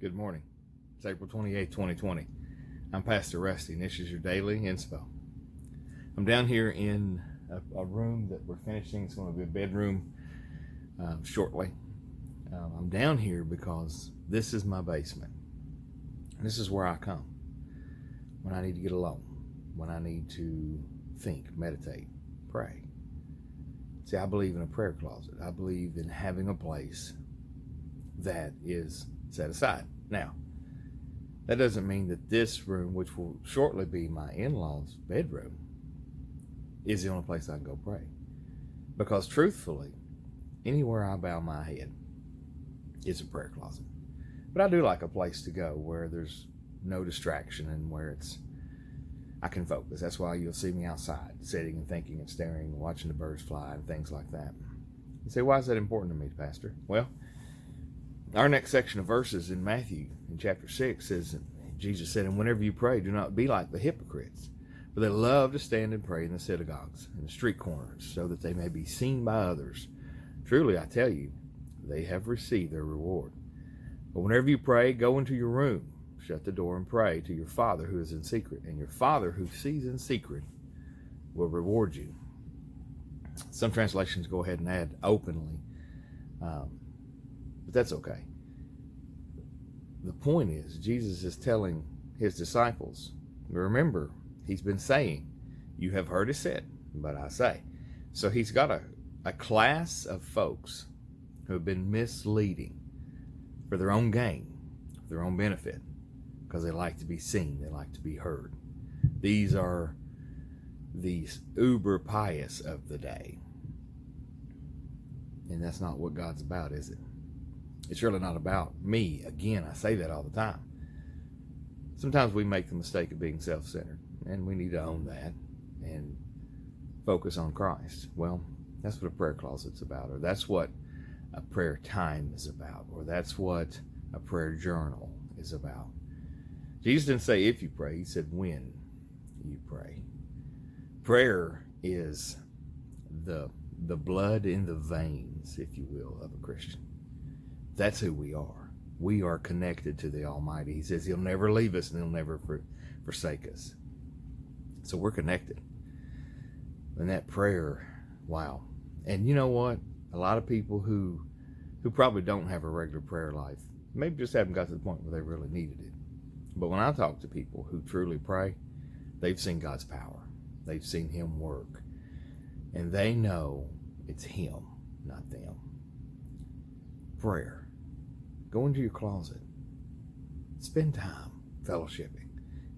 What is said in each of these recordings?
Good morning. It's April 28th, 2020. I'm Pastor Rusty, and this is your daily inspo. I'm down here in a room that we're finishing. It's going to be a bedroom shortly. I'm down here because this is my basement. This is where I come when I need to get alone, when I need to think, meditate, pray. See, I believe in a prayer closet. I believe in having a place that is set aside. Now, that doesn't mean that this room, which will shortly be my in-laws' bedroom, is the only place I can go pray. Because truthfully, anywhere I bow my head is a prayer closet. But I do like a place to go where there's no distraction and where I can focus. That's why you'll see me outside, sitting and thinking and staring and watching the birds fly and things like that. You say, why is that important to me, Pastor? Well, our next section of verses in Matthew, in chapter 6, says, Jesus said, and whenever you pray, do not be like the hypocrites, for they love to stand and pray in the synagogues and the street corners, so that they may be seen by others. Truly, I tell you, they have received their reward. But whenever you pray, go into your room, shut the door, and pray to your Father who is in secret, and your Father who sees in secret will reward you. Some translations go ahead and add openly, but that's okay. The point is, Jesus is telling his disciples, remember, he's been saying, you have heard it said, but I say. So he's got a class of folks who have been misleading for their own gain, for their own benefit, because they like to be seen, they like to be heard. These are these uber pious of the day. And that's not what God's about, is it? It's really not about me. Again, I say that all the time. Sometimes we make the mistake of being self-centered, and we need to own that and focus on Christ. Well, that's what a prayer closet's about, or that's what a prayer time is about, or that's what a prayer journal is about. Jesus didn't say if you pray, he said when you pray. Prayer is the blood in the veins, if you will, of a Christian. That's who we are. We are connected to the Almighty. He says he'll never leave us and he'll never forsake us. So we're connected. And that prayer, wow. And you know what? A lot of people who probably don't have a regular prayer life, maybe just haven't got to the point where they really needed it. But when I talk to people who truly pray, they've seen God's power. They've seen him work. And they know it's him, not them. Prayer. Go into your closet. Spend time fellowshipping.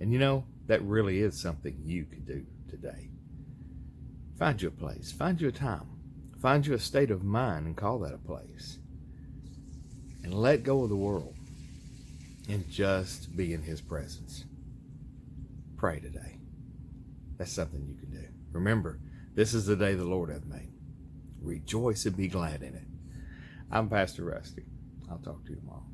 And you know, that really is something you could do today. Find you a place. Find you a time. Find you a state of mind and call that a place. And let go of the world and just be in his presence. Pray today. That's something you can do. Remember, this is the day the Lord hath made. Rejoice and be glad in it. I'm Pastor Rusty. I'll talk to you tomorrow.